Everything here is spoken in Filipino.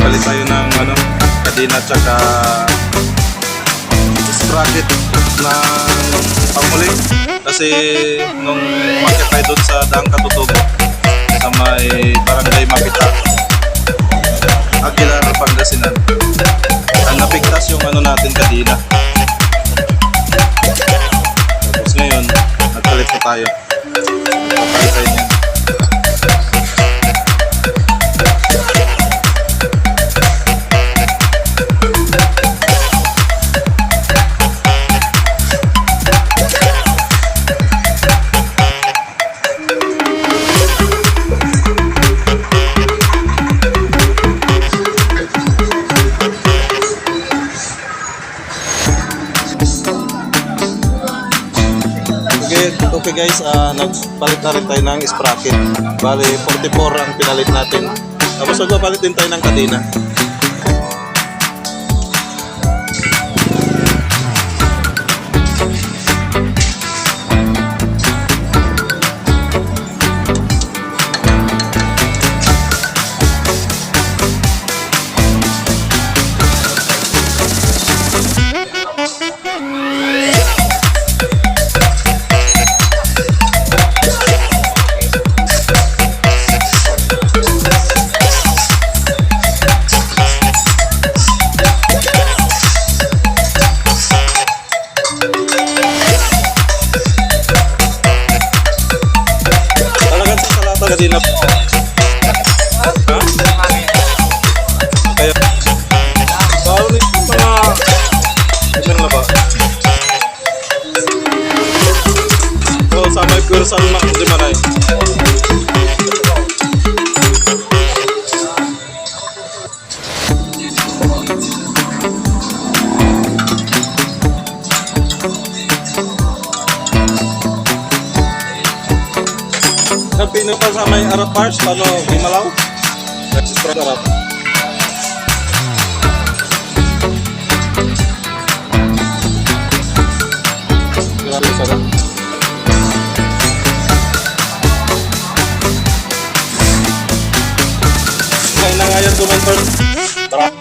Palit tayo ng Kadina at saka Sprocket ng panguli kasi nung market tayo doon sa Daang Katutubo sa may barangay Mapita, Aguilar, Pangasinan, napigtas yung natin Kadina. Tapos ngayon nagpalit na tayo, nagpapalit tayo niyan. Okay guys, nagpalit na rin tayo ng Sprocket. Bali 44 ang pinalit natin. Tapos magpapalit din tayo ng Kadina. Kadina po. Ha? Kaya bawal nito mga ilan na ba? So sa may kursan di manay. Pino pa sa may Arab parts, paano Himalaw? Sprocket Arab. Grabe sarap. Kaya na nga yan, 2 months.